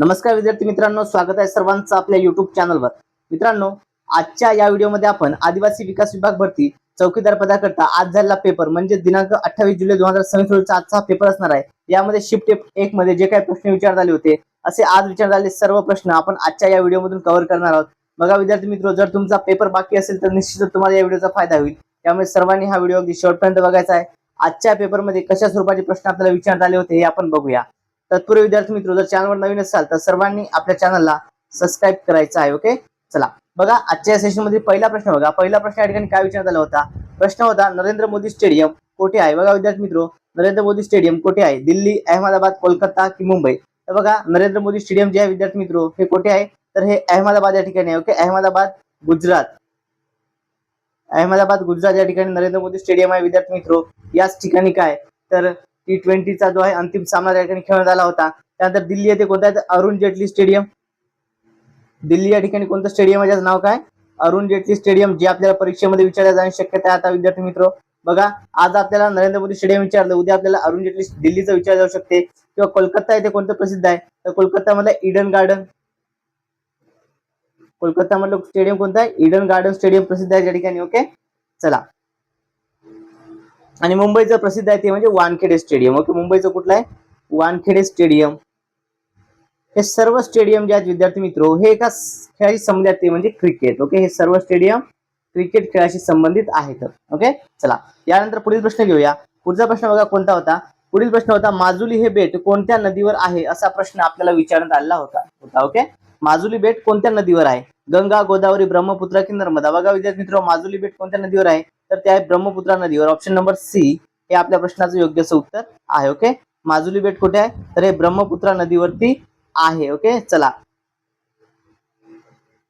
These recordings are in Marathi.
नमस्कार विद्यार्थी मित्रांनो, स्वागत आहे सर्वांचं आपल्या युट्यूब चॅनलवर। मित्रांनो, आजच्या या व्हिडिओमध्ये आपण आदिवासी विकास विभाग भरती चौकीदार पदाकरता आज झालेला पेपर म्हणजे दिनांक 28 जुलै 2026 रोजीचा आजचा पेपर असणार आहे। यामध्ये शिफ्ट 1 मध्ये जे काही प्रश्न विचारण्यात आले होते असे आज विचारण्यात आलेले सर्व प्रश्न आपण आजच्या या व्हिडिओमधून कव्हर करणार आहोत। बघा विद्यार्थी मित्रो, जर तुमचा पेपर बाकी असेल तर निश्चितच तुम्हाला या व्हिडिओचा फायदा होईल। त्यामुळे सर्वांनी हा व्हिडिओ अगदी शेवटपर्यंत बघायचा आहे। आजच्या पेपरमध्ये कशा स्वरूपाचे प्रश्न आपल्याला विचारण्यात आले होते हे आपण बघूया। तत्पूर्वी विद्यार्थी मित्रो, जर चॅनलवर नवीन असाल तर सर्वांनी आपल्या चॅनलला सबस्क्राइब करायचं आहे। ओके, चला बघा आजच्या सेशन मध्ये पहिला प्रश्न बघा। पहिला प्रश्न या ठिकाणी काय विचारण्यात आला होता? प्रश्न होता नरेंद्र मोदी स्टेडियम कोठे आहे? बघा विद्यार्थी मित्रो, नरेंद्र मोदी स्टेडियम कोठे आहे? दिल्ली, अहमदाबाद, कोलकाता की मुंबई? तर बघा नरेंद्र मोदी स्टेडियम जे आहे विद्यार्थी मित्रो हे कोठे आहे? तर हे अहमदाबाद या ठिकाणी आहे। ओके, अहमदाबाद गुजरात, अहमदाबाद गुजरात या ठिकाणी नरेंद्र मोदी स्टेडियम आहे विद्यार्थी मित्रो। याच ठिकाणी काय तर T20 चा जो आहे अंतिम सामना या ठिकाणी खेळण्यात आला होता। त्यानंतर दिल्ली येथे कोणता आहे? अरुण जेटली स्टेडियम। दिल्ली या ठिकाणी कोणतं स्टेडियम आहे ज्याचं नाव काय? अरुण जेटली स्टेडियम, जे आपल्याला परीक्षेमध्ये विचारल्या जाण्याची शक्यता आहे। आता विद्यार्थी मित्रो बघा, आज आपल्याला नरेंद्र मोदी स्टेडियम विचारलं, उद्या आपल्याला अरुण जेटली दिल्लीचं विचारलं जाऊ शकते। किंवा कोलकाता येथे कोणतं प्रसिद्ध आहे? तर कोलकातामधलं ईडन गार्डन, कोलकातामधलं स्टेडियम कोणतं आहे? ईडन गार्डन स्टेडियम प्रसिद्ध आहे या ठिकाणी। ओके, चला आणि मुंबईचं प्रसिद्ध आहे ते म्हणजे वानखेडे स्टेडियम। ओके, मुंबईचं कुठलं आहे? वानखेडे स्टेडियम। हे सर्व स्टेडियम जे आहेत विद्यार्थी मित्रो हे एका खेळाशी संबंधित आहे, म्हणजे क्रिकेट। ओके, हे सर्व स्टेडियम क्रिकेट खेळाशी संबंधित आहेत। ओके, चला यानंतर पुढील प्रश्न घेऊया। पुढचा प्रश्न बघा कोणता होता? पुढील प्रश्न होता माजुली हे बेट कोणत्या नदीवर आहे असा प्रश्न आपल्याला विचारण्यात आलेला होता। ओके, माजुली बेट कोणत्या नदीवर आहे? गंगा, गोदावरी, ब्रह्मपुत्रा की नर्मदा? बघा विद्यार्थी मित्रो, माजुली बेट कोणत्या नदीवर आहे? तर ते आहे ब्रह्मपुत्रा नदीवर। ऑप्शन नंबर सी हे आपल्या प्रश्नाचं योग्य उत्तर आहे। ओके, माजुली बेट कुठे आहे? तर हे ब्रह्मपुत्रा नदीवरती आहे। ओके, चला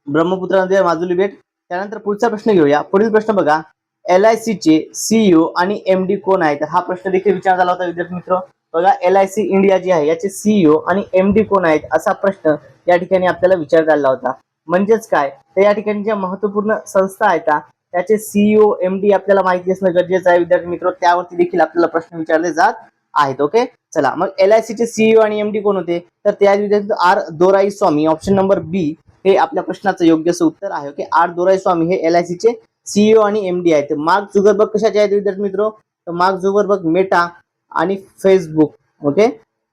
ब्रह्मपुत्रा नदीवर माजुली बेट। त्यानंतर पुढचा प्रश्न घेऊया। पुढील प्रश्न बघा, LIC चे CEO आणि MD कोण आहेत? हा प्रश्न देखील विचारण्यात आला होता विद्यार्थी मित्रो। बघा LIC इंडिया जी आहे याचे CEO आणि MD कोण आहेत असा प्रश्न या ठिकाणी आपल्याला विचारण्यात आला होता। म्हणजेच काय तर या ठिकाणी ज्या महत्त्वपूर्ण संस्था आहेत त्याचे CEO MD आपल्याला माहिती असणं गरजेचं आहे विद्यार्थी मित्रो। त्यावरती देखील आपल्याला प्रश्न विचारले जात आहेत। ओके, चला मग LIC चे CEO आणि MD कोण होते? तर ते आहेत विद्यार्थी आर दोराईस्वामी। ऑप्शन नंबर बी हे आपल्या प्रश्नाचं योग्य उत्तर आहे। ओके, आर दोराईस्वामी हे LIC चे CEO आणि MD आहेत। मार्क झुकरबर्ग कशाचे आहेत विद्यार्थी मित्रो? तर मार्क झुकरबर्ग मेटा आणि फेसबुक। ओके,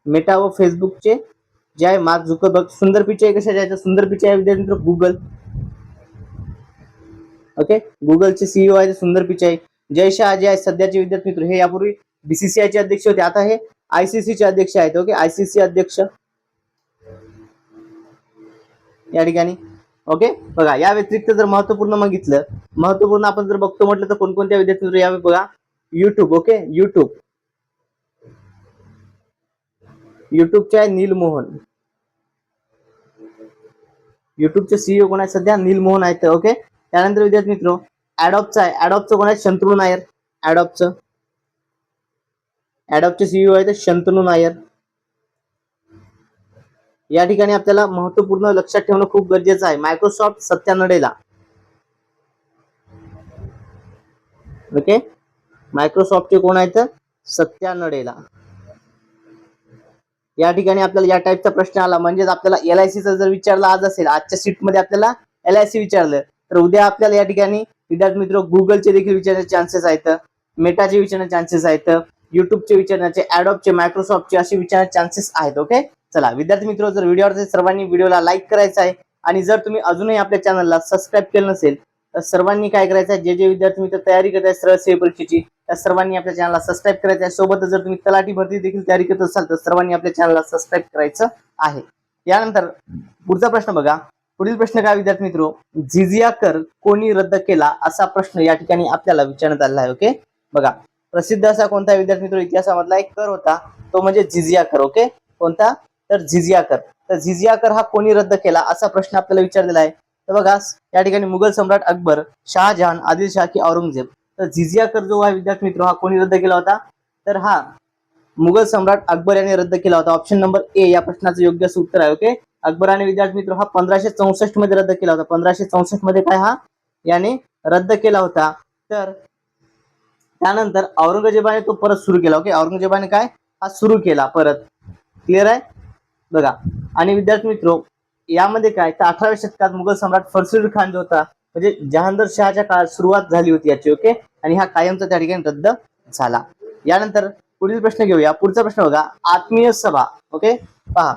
मेटा व फेसबुकचे जे आहे मार्क झुकरबर्ग। सुंदर पिचाई कशाचे आहेत? सुंदर पिचाई विद्यार्थी मित्रो गुगल। ओके, गुगलचे CEO आहे सुंदर पिचाई। जय शहा जे आहे सध्याचे विद्यार्थी मित्र हे यापूर्वी BCCI चे अध्यक्ष होते, आता हे ICC चे अध्यक्ष आहेत। ओके, ICC अध्यक्ष या ठिकाणी। ओके, बघा या व्यतिरिक्त जर महत्त्वपूर्ण बघितलं, महत्त्वपूर्ण आपण जर बघतो म्हटलं तर कोणकोणत्या विद्यार्थी मित्र यावेळी बघा युट्यूब। ओके, युट्यूबचे आहे नील मोहन। युट्यूबचे CEO कोण आहेत सध्या? नील मोहन आहेत। ओके, त्यानंतर विद्यार्थी मित्रो ॲडॉबचा आहे, ॲडॉबचं कोण आहे? शंतनू नायर। ॲडॉबचे CEO आहेत शंतनू नायर। या ठिकाणी आपल्याला महत्त्वपूर्ण लक्षात ठेवणं खूप गरजेचं आहे मायक्रोसॉफ्ट सत्या नडेला। ओके, मायक्रोसॉफ्टचे कोण आहेत? सत्या नडेला। या ठिकाणी आपल्याला या टाईपचा प्रश्न आला म्हणजेच आपल्याला LIC चा जर विचारला आज असेल, आजच्या शीट मध्ये आपल्याला LIC विचारलं तर उद्या आपल्याला या ठिकाणी विद्यार्थी मित्र गुगलचे देखील विचारण्याचे चान्सेस आहेत, मेटाचे विचारण्याचे चान्सेस आहेत, युट्यूबचे विचारण्याचे, ॲडॉबचे, मायक्रोसॉफ्टचे असे विचारण्याचे चान्सेस आहेत। ओके, चला विद्यार्थी मित्र, जर व्हिडिओ आवडला सर्वांनी व्हिडिओला लाईक करायचा आहे आणि जर तुम्ही अजूनही आपल्या चॅनलला सबस्क्राइब केलं नसेल तर सर्वांनी काय करायचं आहे, जे विद्यार्थी मित्र तयारी करत आहेत सरळ सेवा परीक्षेची त्या सर्वांनी आपल्या चॅनलला सबस्क्राइब करायचं आहे। सोबतच जर तुम्ही तलाठी भरती देखील तयारी करत असाल तर सर्वांनी आपल्या चॅनलला सबस्क्राइब करायचं आहे। यानंतर पुढचा प्रश्न बघा। पुढील प्रश्न काय विद्यार्थी मित्रो, जिजिया कर कोणी रद्द केला असा प्रश्न या ठिकाणी आपल्याला विचारण्यात आलेला आहे। ओके, बघा प्रसिद्ध असा कोणता विद्यार्थी मित्र इतिहासामधला एक कर होता तो म्हणजे जिजिया कर। ओके, कोणता? तर जिजिया कर। तर जिजिया कर हा कोणी रद्द केला असा प्रश्न आपल्याला विचारलेला आहे। तर बघा या ठिकाणी मुघल सम्राट अकबर, शहाजहान, आदिलशाह की औरंगजेब? तर जिजिया कर जो आहे विद्यार्थी मित्र हा कोणी रद्द केला होता? तर हा मुघल सम्राट अकबर यांनी रद्द केला होता। ऑप्शन नंबर ए या प्रश्नाचं योग्य उत्तर आहे। ओके, अकबराने विद्यार्थी मित्र हा 1564 मध्ये रद्द केला होता। 1564 मध्ये काय हा याने रद्द केला होता। तर त्यानंतर औरंगजेबाने तो परत सुरू केला। ओके, औरंगजेबाने काय हा सुरू केला परत। क्लिअर आहे? बघा. आणि विद्यार्थी मित्रो, यामध्ये काय तर 18व्या शतकात मुघल सम्राट फरसुल खान जो होता म्हणजे जहांगीर शहाच्या काळात सुरुवात झाली होती याची. ओके. आणि हा कायमचा त्या ठिकाणी रद्द झाला. यानंतर पुढील प्रश्न घेऊया. पुढचा प्रश्न बघा, आत्मीय सभा. ओके. पहा,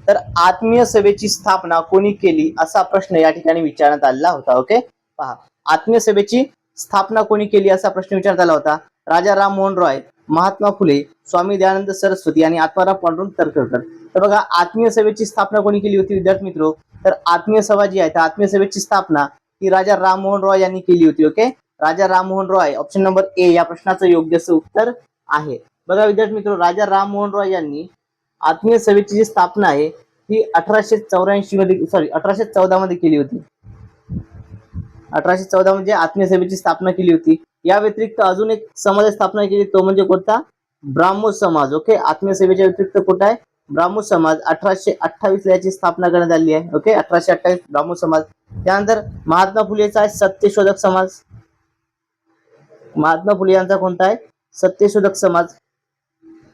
तर आत्मीय सभेची स्थापना कोणी केली असा प्रश्न या ठिकाणी विचारण्यात आलेला होता. ओके. पहा, आत्मीय सभेची स्थापना कोणी केली असा प्रश्न विचारण्यात आला होता. राजा राममोहन रॉय, महात्मा फुले, स्वामी दयानंद सरस्वती आणि आत्माराम पांडुरंग तर्खडकर. तर बघा, आत्मीय सभेची स्थापना कोणी केली होती विद्यार्थी मित्रो, तर आत्मीय सभा जी आहे, तर आत्मीय सभेची स्थापना ही राजा राममोहन रॉय यांनी केली होती. Okay. Raja Rammohan Roy, option number A या प्रश्नाचं योग्य उत्तर आहे. बघा विद्यार्थी मित्रो, राजा राममोहन रॉय यांनी आत्मीय सभेची जी स्थापना आहे ही 1884 मध्ये 1814 मध्ये केली होती. 1814 म्हणजे आत्मीय सभेची स्थापना केली होती. या व्यतिरिक्त अजून एक समाज स्थापना केली, तो म्हणजे कोणता, ब्राह्मो समाज. ओके. आत्मीय सभेच्या व्यतिरिक्त कुठं आहे, ब्राह्मो समाज. 1828 याची स्थापना करण्यात आली आहे. ओके. 1828 ब्राह्मो समाज. त्यानंतर महात्मा फुलेचा आहे सत्यशोधक समाज. महात्मा फुले यांचा कोणता आहे, सत्यशोधक समाज.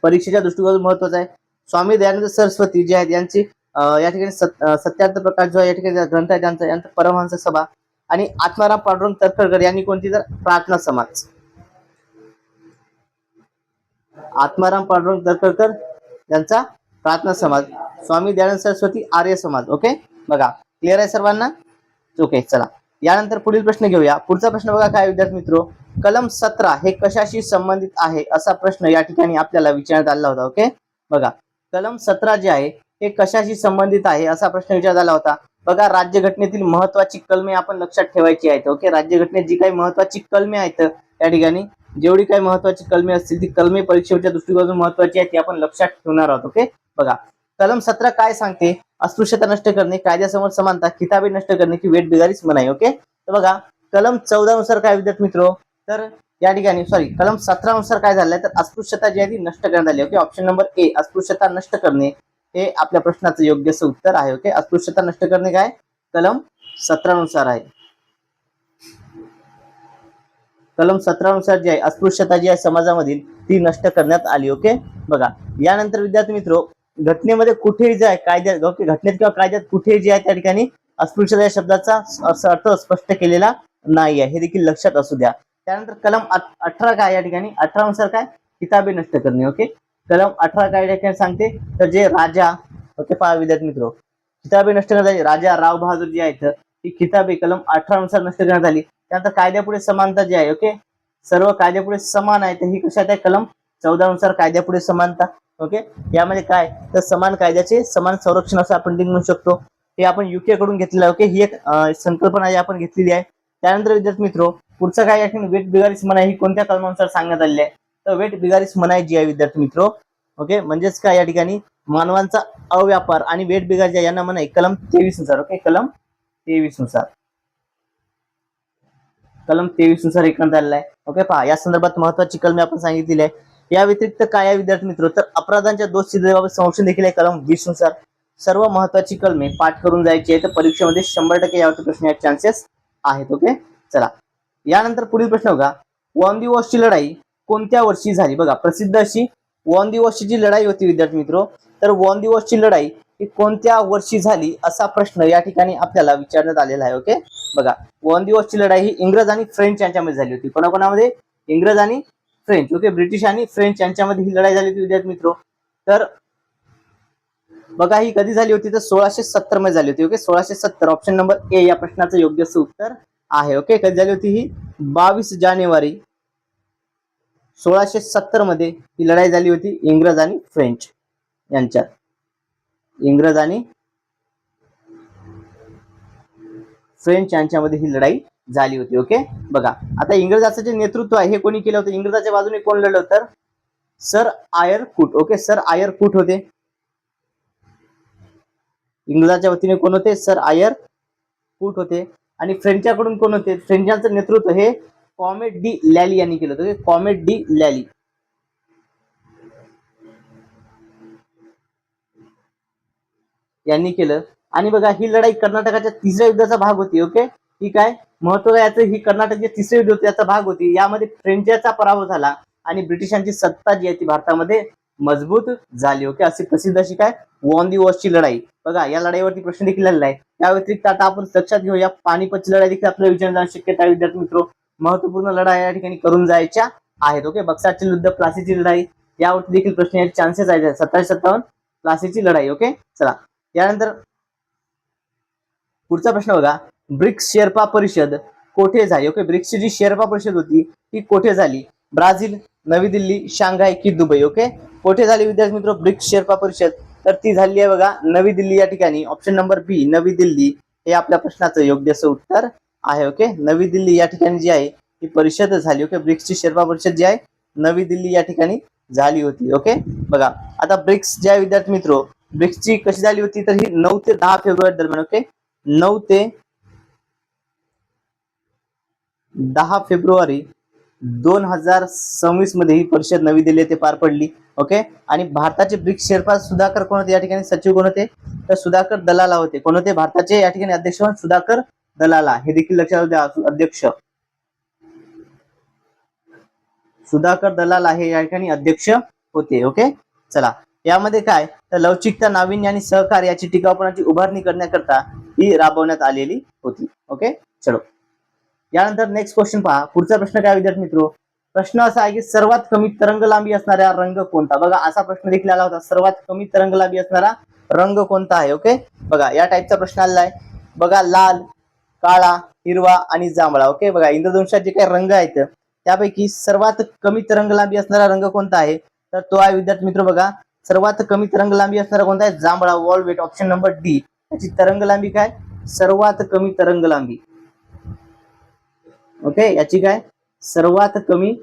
परीक्षेच्या दृष्टिकोनातून महत्वाचा आहे. स्वामी दयानंद सरस्वती जे आहेत यांची या ठिकाणी सत्यार्थ प्रकाश जो या ठिकाणी ग्रंथ आहे त्यांचा परमहंस सभा. आणि आत्माराम पांडुरंग तर्खडकर यांनी कोणती, तर प्रार्थना समाज. आत्माराम पांडुरंग तर्खडकर यांचा प्रार्थना समाज. स्वामी दयानंद सरस्वती आर्य समाज. ओके. बघा, क्लिअर आहे सर्वांना. ओके. चला, यानंतर पुढील प्रश्न घेऊया. पुढचा प्रश्न बघा काय विद्यार्थी मित्रो, कलम 17 हे कशाशी संबंधित आहे असा प्रश्न या ठिकाणी आपल्याला विचारण्यात आला होता. ओके. बघा, कलम 17 जे आहे हे कशाशी संबंधित आहे असा प्रश्न विचारण्यात आला होता. बघा, राज्यघटनेतील महत्वाची कलमे आपण लक्षात ठेवायची आहेत. ओके. राज्यघटनेत जी काही महत्वाची कलमे आहेत त्या ठिकाणी, जेवढी काही महत्वाची कलमे असतील ती कलमे परीक्षेच्या दृष्टिकोनातून महत्वाची आहेत, ती आपण लक्षात ठेवणार आहोत. ओके. बघा, कलम 17 काय सांगते, अस्पृश्यता नष्ट करणे, कायद्यासमोर समानता, किताबी नष्ट करणे की वेठबिगारीस मनाई. ओके. तर बघा, कलम 14 नुसार काय विद्यार्थी मित्रो, तर या ठिकाणी कलम 17 नुसार काय झालंय, तर अस्पृश्यता जी आहे ती नष्ट करण्यात आली. ओके. ऑप्शन नंबर ए, अस्पृश्यता नष्ट करणे हे आपल्या प्रश्नाचं योग्य उत्तर आहे. ओके. अस्पृश्यता नष्ट करणे काय कलम 17 नुसार आहे. कलम 17 नुसार जी आहे अस्पृश्यता जी आहे समाजामधील ती नष्ट करण्यात आली. ओके. बघा, यानंतर विद्यार्थी मित्रो, घटनेमध्ये कुठेही जे आहे कायद्यात, ओके, घटनेत किंवा कायद्यात कुठेही जे आहे त्या ठिकाणी अस्पृश्यता या शब्दाचा अर्थ स्पष्ट केलेला नाही आहे, हे देखील लक्षात असू द्या. त्यानंतर कलम 18 काय या ठिकाणी, 18 नुसार काय, किताबे नष्ट करणे. ओके. कलम 18 काय या ठिकाणी सांगते, तर जे राजा, ओके, पहा विद्यार्थी मित्रो, किताबे नष्ट करण्यात आली. राजा राव बहादूर जी आहेत ती किताबे कलम 18 नुसार नष्ट करण्यात आली. त्यानंतर कायद्यापुढे समानता जी आहे, ओके, सर्व कायद्यापुढे समान आहे, तर ही कशात आहे, कलम 14 नुसार कायद्यापुढे समानता. ओके. यामध्ये काय, तर समान कायद्याचे समान संरक्षण असं आपण म्हणू शकतो. हे आपण युके कडून घेतलेलं आहे. ओके. ही एक संकल्पना जी आपण घेतलेली आहे. त्यानंतर विद्यार्थी मित्रो, पुढचं काय या ठिकाणी वेठ बिगारीस मनाई ही कोणत्या कलमानुसार सांगण्यात आलेली आहे, तर वेठ बिगारीस मनाई जी आहे विद्यार्थी मित्रो, ओके, म्हणजेच काय या ठिकाणी मानवांचा अव्यापार आणि वेठ बिगार यांना मनाई कलम 23 नुसार. ओके. कलम 23 नुसार, कलम 23 नुसार हे करण्यात आलेलं आहे. ओके. पहा, या संदर्भात महत्वाची कलमे आपण सांगितलेली आहे. या व्यतिरिक्त काय आहे विद्यार्थी मित्रो, तर अपराधांच्या दोष सिद्धतेबाबत संरक्षण देखील आहे कलम 20 नुसार. सर्व महत्वाची कलमे पाठ करून जायची आहे, तर परीक्षेमध्ये 100% यावरती प्रश्न याचे चान्सेस आहेत. ओके. चला, यानंतर पुढील प्रश्न बघा, वॉन दिवसची लढाई कोणत्या वर्षी झाली. बघा, प्रसिद्ध अशी वॉन दिवसची जी लढाई होती विद्यार्थी मित्रो, तर वॉन दिवसची लढाई ही कोणत्या वर्षी झाली असा प्रश्न या ठिकाणी आपल्याला विचारण्यात आलेला आहे. ओके. बघा, वॉन दिवसची लढाई ही इंग्रज आणि फ्रेंच यांच्यामध्ये झाली होती. कोणाकोणामध्ये, इंग्रज आणि फ्रेंच. ओके. ब्रिटिश आणि फ्रेंच यांच्यामध्ये ही लढाई झाली होती विद्यार्थी मित्रो. तर बघा, ही कधी झाली होती, तर 1670 मध्ये झाली होती. ओके. 1670 ऑप्शन नंबर ए या प्रश्नाचं योग्य उत्तर आहे. ओके. कधी झाली होती ही, 22 जानेवारी 1670 मध्ये ही लढाई झाली होती इंग्रज आणि फ्रेंच यांच्यात. इंग्रज आणि फ्रेंच यांच्यामध्ये ही लढाई झाली होती. ओके. बघा, आता इंग्रजाचं जे नेतृत्व आहे हे कोणी केलं होतं, इंग्रजाच्या बाजूने कोण लढलं, तर सर आयर कूट. ओके. सर आयर कूट होते. इंग्रजाच्या वतीने कोण होते, सर आयर कूट होते. आणि फ्रेंचच्याकडून कोण होते, फ्रेंचांचं नेतृत्व हे कॉमेट डी लॅली यांनी केलं होतं. कॉमेट डी लॅली यांनी केलं. आणि बघा, ही लढाई कर्नाटकाच्या तिसऱ्या युद्धाचा भाग होती. ओके. ही काय महत्व याचं, ही कर्नाटकचे तिसरे युद्ध होते याचा भाग होती. यामध्ये फ्रेंचचा पराभव झाला आणि ब्रिटिशांची सत्ता जी आहे ती भारतामध्ये मजबूत झाली. ओके, अशी प्रसिद्ध अशी काय वॉन दी वॉचची लढाई. बघा या लढाईवरती प्रश्न देखील आलेला आहे. या व्यतिरिक्त आता आपण लक्षात घेऊया पानिपतची लढाई देखील आपल्याला विचारण्याची शक्यता आहे विद्यार्थी मित्रो. महत्वपूर्ण लढाई या ठिकाणी करून जायच्या आहेत. ओके, बक्सरची युद्ध, प्लासीची लढाई यावरती देखील प्रश्न याचे चान्सेस आहेत. 1757 प्लासीची लढाई. ओके, चला यानंतर पुढचा प्रश्न बघा, ब्रिक्स शेर्पा परिषद कोठे झाली. ओके, ब्रिक्सची जी शेर्पा परिषद होती ती कोठे झाली. ब्राझील, नवी दिल्ली, शांघाय की दुबई. ओके, कोठे झाली विद्यार्थी मित्र ब्रिक्स शेर्पा परिषद, तर ती झाली आहे बघा नवी दिल्ली या ठिकाणी. ऑप्शन नंबर बी नवी दिल्ली हे आपल्या प्रश्नाचं योग्य असं उत्तर आहे. ओके, नवी दिल्ली या ठिकाणी जी आहे ती परिषद झाली. ओके, ब्रिक्सची शेर्पा परिषद जी आहे नवी दिल्ली या ठिकाणी झाली होती. ओके, बघा आता ब्रिक्स ज्या विद्यार्थी मित्र ब्रिक्सची कशी झाली होती, तर ही 9 ते 10 फेब्रुवारी दरम्यान. ओके, 9 ते 10 फेब्रुवारी 2026 मध्ये ही परिषद नवी दिल्ली येथे पार पडली. ओके, आणि भारताचे ब्रिक्स शेर्पा सुधाकर कोण होते या ठिकाणी, सचिव कोण होते, तर सुधाकर दलाला होते. कोण होते, भारताचे या ठिकाणी अध्यक्ष सुधाकर दलाला, हे देखील लक्षात द्या. अध्यक्ष सुधाकर दलाला हे या ठिकाणी अध्यक्ष होते. ओके, चला यामध्ये काय, तर लवचिकता, नाविन्य आणि सहकार्य याची टिकाऊपणाची उभारणी करण्याकरता ही राबवण्यात आलेली होती. ओके, चलो यानंतर नेक्स्ट क्वेश्चन पहा. पुढचा प्रश्न काय विद्यार्थी मित्रो, प्रश्न असा आहे की सर्वात कमी तरंग लांबी असणारा रंग कोणता. बघा असा प्रश्न देखील आला होता, सर्वात कमी तरंग लांबी असणारा रंग कोणता आहे. ओके, बघा या टाईपचा प्रश्न आलेला आहे. बघा लाल, काळा, हिरवा आणि जांभळा. ओके, बघा इंद्रधनुष्यात जे काही रंग आहेत त्यापैकी सर्वात कमी तरंग लांबी असणारा रंग कोणता आहे, तर तो आहे विद्यार्थी मित्र बघा सर्वात कमी तरंग लांबी असणारा कोणता आहे, जांभळा, वॉलवेट. ऑप्शन नंबर डी याची तरंग लांबी काय, सर्वात कमी तरंग लांबी. ओके, याची काय सर्वात कमी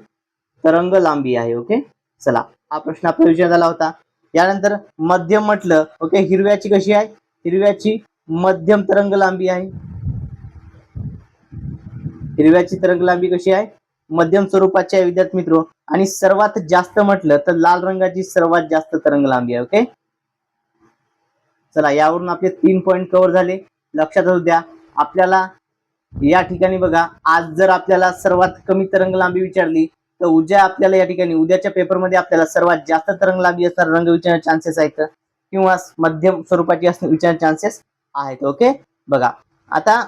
तरंग लांबी आहे. ओके, चला हा प्रश्न आपल्या विचारण्यात आला होता. यानंतर मध्यम म्हटलं. ओके, हिरव्याची कशी आहे, हिरव्याची मध्यम तरंग लांबी आहे. हिरव्याची तरंग लांबी कशी आहे, मध्यम स्वरूपाची आहे विद्यार्थी मित्रो. आणि सर्वात जास्त म्हटलं तर लाल रंगाची सर्वात जास्त तरंग लांबी आहे. ओके, चला यावरून आपले 3 पॉइंट कव्हर झाले. लक्षात असू द्या आपल्याला या ठिकाणी बघा, आज जर आपल्याला सर्वात कमी तरंग लांबी विचारली तर उद्या आपल्याला या ठिकाणी उद्याच्या पेपरमध्ये आपल्याला सर्वात जास्त तरंग लांबी असणारा रंग विचारण्याचे चान्सेस आहेत किंवा मध्यम स्वरूपाची विचारण्याचे चान्सेस आहेत. ओके, बघा आता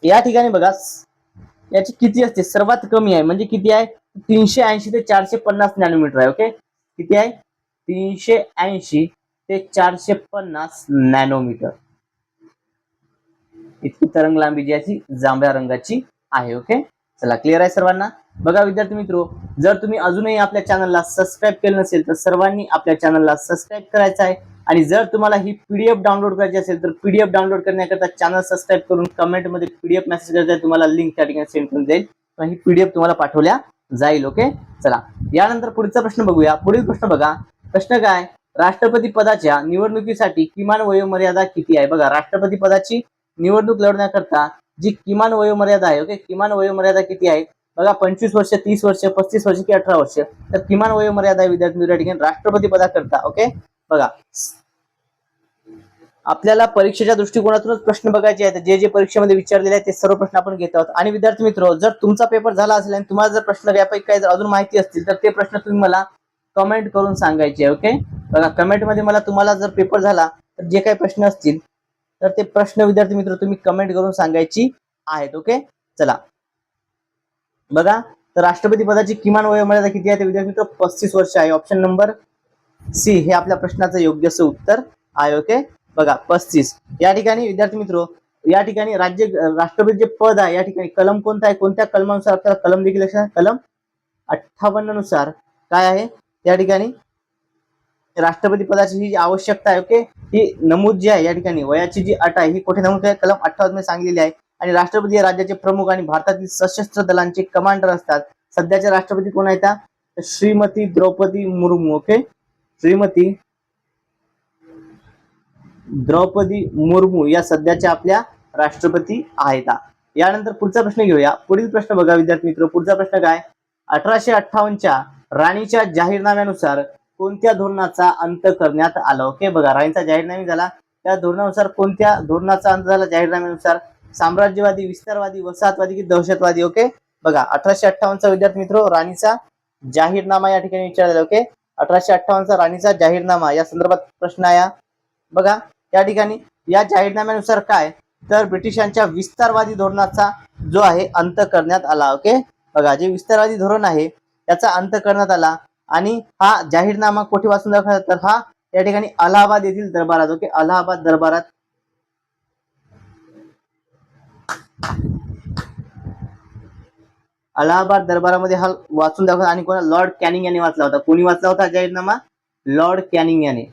या ठिकाणी बघा याची किती असते, सर्वात कमी आहे म्हणजे किती आहे, 380 ते 450 नॅनोमीटर आहे. ओके, किती आहे, 380 ते 450 नॅनोमीटर इतकी तरंग लांबी जी आहे जांभळ्या रंगाची आहे. ओके, चला क्लिअर आहे सर्वांना. बघा विद्यार्थी मित्रो, जर तुम्ही अजूनही आपल्या चॅनलला सबस्क्राईब केलं नसेल तर सर्वांनी आपल्या चॅनलला सबस्क्राईब करायचं आहे. आणि जर तुम्हाला ही पीडीएफ डाउनलोड करायची असेल तर पीडीएफ डाउनलोड करण्याकरता चॅनल सबस्क्राईब करून कमेंटमध्ये पीडीएफ मेसेज करायचा आहे, तुम्हाला लिंक त्या ठिकाणी सेंड करून जाईल, ही पीडीएफ तुम्हाला पाठवल्या जाईल. ओके, चला यानंतर पुढचा प्रश्न बघूया. पुढील प्रश्न बघा, प्रश्न काय, राष्ट्रपती पदाच्या निवडणुकीसाठी किमान वयोमर्यादा किती आहे. बघा राष्ट्रपती पदाची निवडणूक लढवण्याकरता जी किमान वयोमर्यादा आहे. ओके, किमान वयोमर्यादा किती आहे बघा, 25 वर्ष, 30 वर्ष, 35 वर्ष की 18 वर्ष. तर किमान वयोमर्यादा आहे विद्यार्थी मित्र ठिकाणी राष्ट्रपती पदाकरता. ओके, बघा आपल्याला परीक्षेच्या दृष्टिकोनातूनच प्रश्न बघायचे आहेत. जे जे परीक्षेमध्ये विचारलेले आहेत ते सर्व प्रश्न आपण घेत आहोत. आणि विद्यार्थी मित्र, जर तुमचा पेपर झाला असेल आणि तुम्हाला जर प्रश्न यापैकी काही जर अजून माहिती असतील तर ते प्रश्न तुम्ही मला कमेंट करून सांगायचे. ओके, बघा कमेंटमध्ये मला तुम्हाला जर पेपर झाला तर जे काही प्रश्न असतील तर ते प्रश्न विद्यार्थी मित्र तुम्ही कमेंट करून सांगायची आहेत. ओके, चला बघा, तर राष्ट्रपती पदाची किमान वयोमर्यादा किती आहे ते विद्यार्थी मित्र 35 वर्ष आहे. ऑप्शन नंबर सी हे आपल्या प्रश्नाचं योग्य असं उत्तर आहे. ओके, बघा 35 या ठिकाणी विद्यार्थी मित्र, या ठिकाणी राष्ट्रपती जे पद आहे या ठिकाणी कलम कोणता आहे, कोणत्या कलमानुसार आपल्याला कलम देखील लक्षात, कलम 58 नुसार काय आहे या ठिकाणी राष्ट्रपती पदाची ही आवश्यकता आहे. ओके, ही नमूद जी आहे या ठिकाणी वयाची जी अट आहे ही कुठे नमूद आहे, कलम 58 मध्ये सांगितलेली आहे. आणि राष्ट्रपती हे राज्याचे प्रमुख आणि भारतातील सशस्त्र दलांचे कमांडर असतात. सध्याचे राष्ट्रपती कोण आहेत, श्रीमती द्रौपदी मुर्मू. ओके, श्रीमती द्रौपदी मुर्मू या सध्याच्या आपल्या राष्ट्रपती आहेत. यानंतर पुढचा प्रश्न घेऊया. पुढील प्रश्न बघा विद्यार्थी मित्र, पुढचा प्रश्न काय, 1858च्या राणीच्या जाहीरनाम्यानुसार कोणत्या धोरणाचा अंत करण्यात आला. ओके, बघा राणीचा जाहीरनामा झाला, त्या धोरणानुसार कोणत्या धोरणाचा अंत झाला जाहीरनाम्यानुसार, साम्राज्यवादी, विस्तारवादी, वसाहतवादी की दहशतवादी. ओके, बघा 1858चा विद्यार्थी मित्र राणीचा जाहीरनामा या ठिकाणी विचारलेला. ओके, 1858चा राणीचा जाहीरनामा या संदर्भात प्रश्न आहे बघा या ठिकाणी या जाहीरनाम्यानुसार काय तर ब्रिटिशांच्या विस्तारवादी धोरणाचा जो आहे अंत करण्यात आला ओके बघा जे विस्तारवादी धोरण आहे त्याचा अंत करण्यात आला आणि हा जाहीरनामा कुठे वाचून दाखवला तर हा या ठिकाणी अलाहाबाद येथील दरबारात ओके अलाहाबाद दरबारात अलाहाबाद दरबारामध्ये हा वाचून दाखवला आणि कोणा लॉर्ड कॅनिंग यांनी वाचला होता कोणी वाचला होता जाहीरनामा लॉर्ड कॅनिंग याने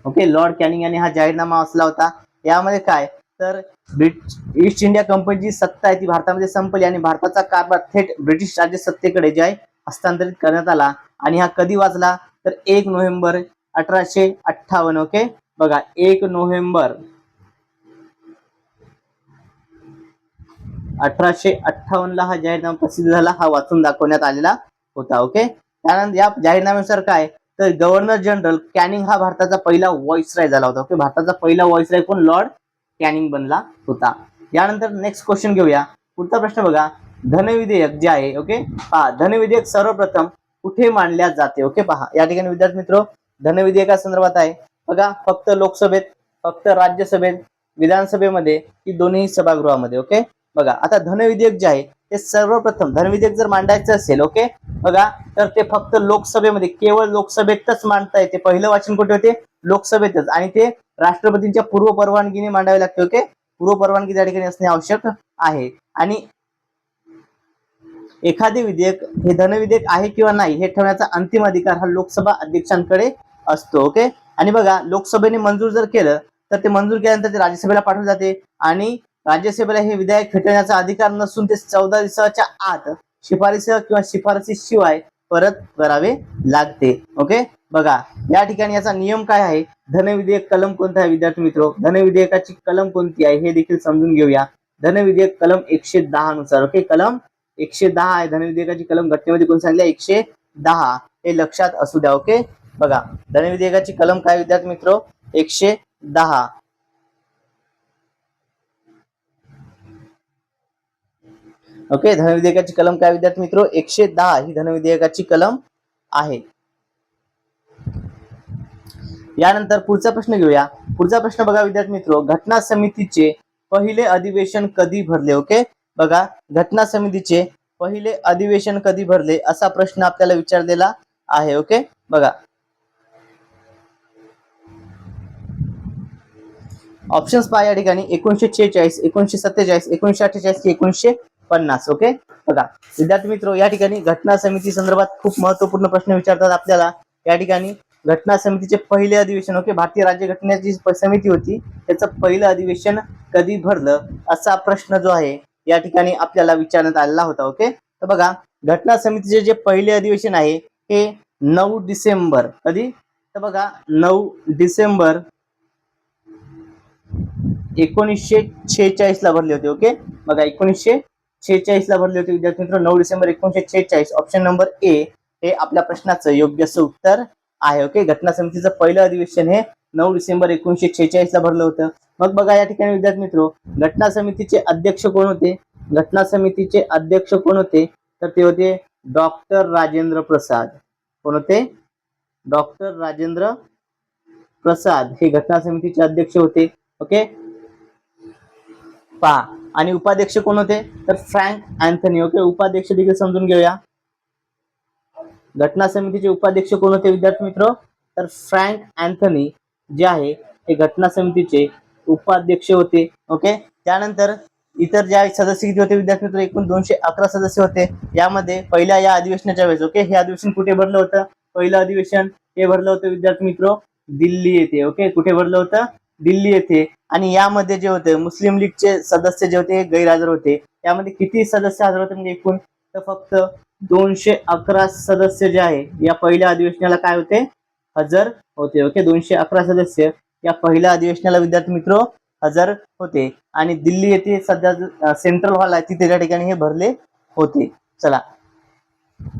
ओके लॉर्ड कॅनिंग यांनी हा जाहीरनामा वाचला होता यामध्ये काय तर ईस्ट इंडिया कंपनीची सत्ता आहे ती भारतामध्ये संपली आणि भारताचा कारभार थेट ब्रिटिश राज्य सत्तेकडे जे आहे हस्तांतरित करण्यात आला आणि हा कधी वाचला तर 1 नोव्हेंबर 1858 ओके बघा 1 नोव्हेंबर 1858 ला हा जाहीरनामा प्रसिद्ध झाला हा वाचून दाखवण्यात आलेला होता ओके त्यानंतर या जाहीरनाम्यानुसार काय तर गव्हर्नर जनरल कॅनिंग हा भारताचा पहिला व्हॉइसरॉय झाला होता ओके भारताचा पहिला व्हॉइसरॉय कोण लॉर्ड कॅनिंग बनला होता यानंतर नेक्स्ट क्वेश्चन घेऊया पुढचा प्रश्न बघा धनविधेयक जे आहे ओके पहा धनविधेयक सर्वप्रथम कुठे मांडल्या जाते ओके पहा या ठिकाणी विद्यार्थी मित्र धनविधेयका संदर्भात आहे बघा फक्त लोकसभेत फक्त राज्यसभेत विधानसभेमध्ये की दोन्ही सभागृहामध्ये ओके बघा आता धनविधेयक जे आहे ते सर्वप्रथम धनविधेयक जर मांडायचं असेल ओके बघा तर ते फक्त लोकसभेमध्ये केवळ लोकसभेतच मांडता येते पहिलं वाचन कुठे होते लोकसभेतच आणि ते राष्ट्रपतींच्या पूर्व परवानगीने मांडावे लागते ओके पूर्व परवानगी त्या ठिकाणी असणे आवश्यक आहे आणि एखादे विधेयक हे धनविधेयक आहे किंवा नाही हे ठरवण्याचा अंतिम अधिकार हा लोकसभा अध्यक्षांकडे असतो ओके आणि बघा लोकसभेने मंजूर जर केलं तर ते मंजूर केल्यानंतर ते राज्यसभेला पाठवले जाते आणि राज्यसभेला हे विधेयक फेटाळण्याचा अधिकार नसून ते 14 दिवसाच्या आत शिफारसीसह किंवा शिफारसीशिवाय परत करावे लागते ओके बघा या ठिकाणी याचा नियम काय आहे धनविधेयक कलम कोणता आहे विद्यार्थी मित्र धनविधेयकाची कलम कोणती आहे हे देखील समजून घेऊया धनविधेयक कलम 110 नुसार ओके कलम 110 आहे धनविधेयकाची कलम घटनेमध्ये कोण सांगितले 110 हे लक्षात असू द्या ओके बघा धनविधेयकाची कलम काय विद्यार्थी मित्र 110 ओके धनविधेयकाची कलम काय विद्यार्थी मित्र 110 ही धनविधेयकाची कलम आहे यानंतर पुढचा प्रश्न घेऊया पुढचा प्रश्न बघा विद्यार्थी मित्र घटना समितीचे पहिले अधिवेशन कधी भरले ओके बघा घटना समितीचे पहिले अधिवेशन कधी भरले असा प्रश्न आपल्याला विचारलेला आहे ओके बघा ऑप्शन्स पहा या ठिकाणी 1946 1947 1948 की 1950 ओके बघा विद्यार्थी मित्र या ठिकाणी घटना समिती संदर्भात खूप महत्त्वपूर्ण प्रश्न विचारतात आपल्याला या ठिकाणी घटना समितीचे पहिले अधिवेशन ओके भारतीय राज्यघटनेची समिती होती त्याचं पहिलं अधिवेशन कधी भरलं असा प्रश्न जो आहे या ठिकाणी आपल्याला विचारण्यात आलेला होता ओके तर बघा घटना समितीचे जे पहिले अधिवेशन आहे हे 9 डिसेंबर कधी तर बघा 9 डिसेंबर 1946 ला भरले होते ओके बघा 1946 ला भरले होते विद्यार्थी मित्र 9 डिसेंबर 1946 ऑप्शन नंबर ए हे आपल्या प्रश्नाचं योग्य असं उत्तर आहे ओके घटना समितीचं पहिलं अधिवेशन हे 9 डिसेंबर 1946 ला भरलं होतं मग बघा या ठिकाणी विद्यार्थी मित्र घटना समितीचे अध्यक्ष कोण होते घटना समितीचे अध्यक्ष कोण होते तर ते होते डॉक्टर राजेंद्र प्रसाद कोण होते डॉक्टर राजेंद्र प्रसाद हे घटना समितीचे अध्यक्ष होते ओके पहा आणि उपाध्यक्ष कोण होते तर फ्रँक अँथनी ओके उपाध्यक्ष देखील समजून घेऊया घटना समितीचे उपाध्यक्ष कोण होते विद्यार्थी मित्र तर फ्रँक अँथनी जे आहे ते घटना समितीचे उपाध्यक्ष होते ओके त्यानंतर इतर ज्या सदस्य किती होते विद्यार्थी मित्र एकूण 211 सदस्य होते यामध्ये पहिल्या या अधिवेशनाच्या वेळेस ओके हे अधिवेशन कुठे भरलं होतं पहिलं अधिवेशन हे भरलं होतं विद्यार्थी मित्र दिल्ली येथे ओके कुठे भरलं होतं दिल्ली येथे आणि यामध्ये जे होते मुस्लिम लीगचे सदस्य जे होते गैरहजर होते यामध्ये किती सदस्य हजर होते म्हणजे एकूण तर फक्त 211 सदस्य जे आहे या पहिल्या अधिवेशनाला काय होते हजर होते ओके 211 सदस्य या पहिल्या अधिवेशनाला विद्यार्थी मित्र हजर होते आणि दिल्ली येथे सध्या सेंट्रल हॉल आहे तिथे त्या ठिकाणी हे भरले होते चला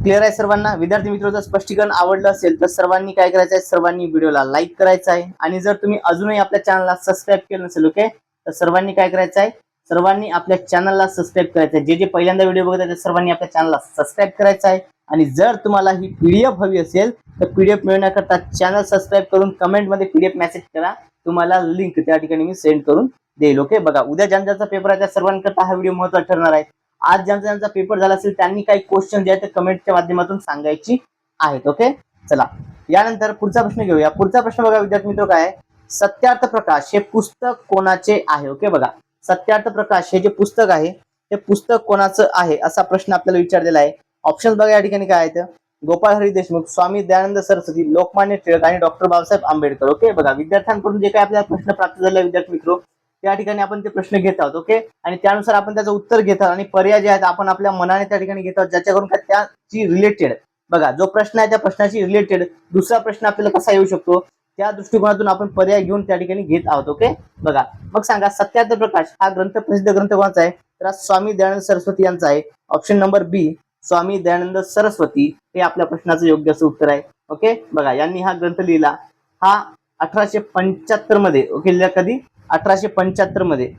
क्लिअर आहे सर्वांना विद्यार्थी मित्र जर स्पष्टीकरण आवडलं असेल तर सर्वांनी काय करायचं आहे सर्वांनी व्हिडिओला लाईक करायचं आहे आणि जर तुम्ही अजूनही आपल्या चॅनलला सबस्क्राईब केलं नसेल ओके तर सर्वांनी काय करायचं आहे सर्वांनी आपल्या चॅनलला सबस्क्राईब करायचं आहे. जे जे पहिल्यांदा व्हिडिओ बघत आहेत सर्वांनी आपल्या चॅनलला सबस्क्राईब करायचं आहे. आणि जर तुम्हाला ही पीडीएफ हवी असेल तर पीडीएफ मिळवण्याकरता चॅनल सबस्क्राईब करून कमेंटमध्ये पीडीएफ मेसेज करा. तुम्हाला लिंक त्या ठिकाणी मी सेंड करून देईल. ओके, बघा उद्या ज्यांचा पेपर आहे त्या सर्वांकरता हा व्हिडिओ महत्त्वाचा ठरणार आहे. आज ज्यांचा पेपर झाला असेल त्यांनी काही क्वेश्चन जे आहेत ते कमेंटच्या माध्यमातून सांगायची आहेत. ओके, चला यानंतर पुढचा प्रश्न घेऊया. पुढचा प्रश्न बघा विद्यार्थी मित्र काय आहे, सत्यार्थ प्रकाश हे पुस्तक कोणाचे आहे. ओके, बघा सत्यार्थ प्रकाश हे जे पुस्तक आहे ते पुस्तक कोणाचं आहे असा प्रश्न आपल्याला विचारलेला आहे. ऑप्शन बघा या ठिकाणी काय आहेत, गोपाळ हरी देशमुख, स्वामी दयानंद सरस्वती, लोकमान्य टिळक आणि डॉक्टर बाबासाहेब आंबेडकर. ओके, बघा विद्यार्थ्यांकडून जे काही आपल्याला प्रश्न प्राप्त झाले विद्यार्थी मित्र त्या ठिकाणी आपण ते प्रश्न घेत आहोत. ओके, आणि त्यानुसार आपण त्याचं उत्तर घेत आहोत आणि पर्याय जे आहेत आपण आपल्या मनाने त्या ठिकाणी घेत आहोत ज्याच्याकडून त्याची रिलेटेड बघा जो प्रश्न आहे त्या प्रश्नाची रिलेटेड दुसरा प्रश्न आपल्याला कसा येऊ शकतो त्या दृष्टिकोनातून आपण पर्याय घेऊन त्या ठिकाणी घेत आहोत. ओके, बघा मग सांगा सत्यार्थ प्रकाश हा ग्रंथ प्रसिद्ध ग्रंथ कोणाचा आहे, तर स्वामी दयानंद सरस्वती यांचा आहे. ऑप्शन नंबर बी स्वामी दयानंद सरस्वती हे आपल्या प्रश्नाचं योग्य असं उत्तर आहे. ओके, बघा यांनी हा ग्रंथ लिहिला हा 1875 मध्ये. ओके, कधी 1875 मध्ये.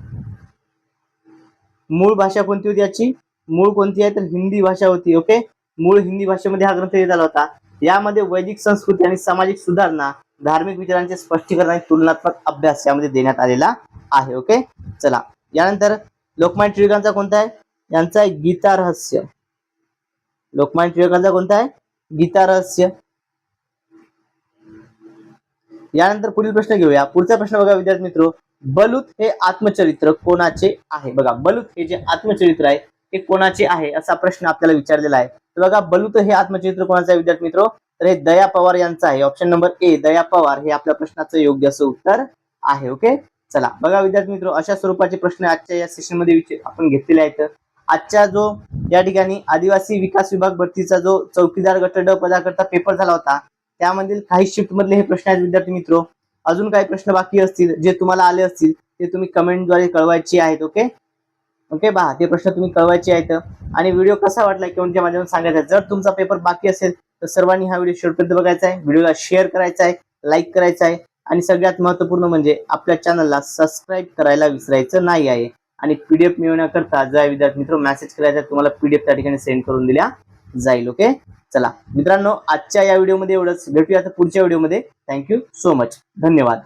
मूळ भाषा कोणती होती याची, मूळ कोणती आहे तर हिंदी भाषा होती. ओके, मूळ हिंदी भाषेमध्ये हा ग्रंथ लिहिला होता. यामध्ये वैदिक संस्कृती आणि सामाजिक सुधारणा, धार्मिक विचारांचे स्पष्टीकरण आणि तुलनात्मक अभ्यास यामध्ये देण्यात आलेला आहे. ओके, चला यानंतर लोकमान्य टिळकांचा कोणता आहे, यांचा आहे गीता रहस्य. लोकमान्य टिळकांचा कोणता आहे, गीता रहस्य. यानंतर पुढील प्रश्न घेऊया. पुढचा प्रश्न बघा विद्यार्थी मित्र, बलूत हे आत्मचरित्र कोणाचे आहे. बघा बलूत हे जे आत्मचरित्र आहे ते कोणाचे आहे असा प्रश्न आपल्याला विचारलेला आहे. तर बघा बलूत हे आत्मचरित्र कोणाचे आहे विद्यार्थी मित्र, तर हे दया पवार यांचं आहे. Option number A Daya Pawar हे आपल्या प्रश्नाचं योग्य असं उत्तर आहे. ओके, चला बघा विद्यार्थी मित्र अशा स्वरूपाचे प्रश्न आजच्या या सेशन मध्ये आपण घेतलेले आहेत. आजच्या जो या ठिकाणी आदिवासी विकास विभाग भरतीचा जो चौकीदार गट ड पदाकरता पेपर झाला होता त्यामधील काही शिफ्ट मधले हे प्रश्न आहेत विद्यार्थी मित्र. अजून काही प्रश्न बाकी असतील जे तुम्हाला आले असतील ते तुम्ही कमेंटद्वारे कळवायचे आहेत. ओके ओके पहा ते प्रश्न तुम्ही कळवायचे आहेत. आणि व्हिडिओ कसा वाटला कमेंटच्या माध्यमातून सांगायचा. जर तुमचा पेपर बाकी असेल तर सर्वांनी हा व्हिडिओ शेवटपर्यंत बघायचा आहे, व्हिडिओला शेअर करायचा आहे, लाईक करायचा आहे आणि सगळ्यात महत्त्वपूर्ण म्हणजे आपल्या चॅनलला सबस्क्राईब करायला विसरायचं नाही आहे. आणि पीडीएफ मिळवण्याकरता जर विद्यार्थी मित्र मेसेज करायचा तुम्हाला पीडीएफ त्या ठिकाणी सेंड करून दिल्या जाईल. ओके, चला मित्रांनो आजच्या या व्हिडिओमध्ये एवढंच. भेटूया आता पुढच्या व्हिडिओमध्ये. थँक्यू सो मच, धन्यवाद.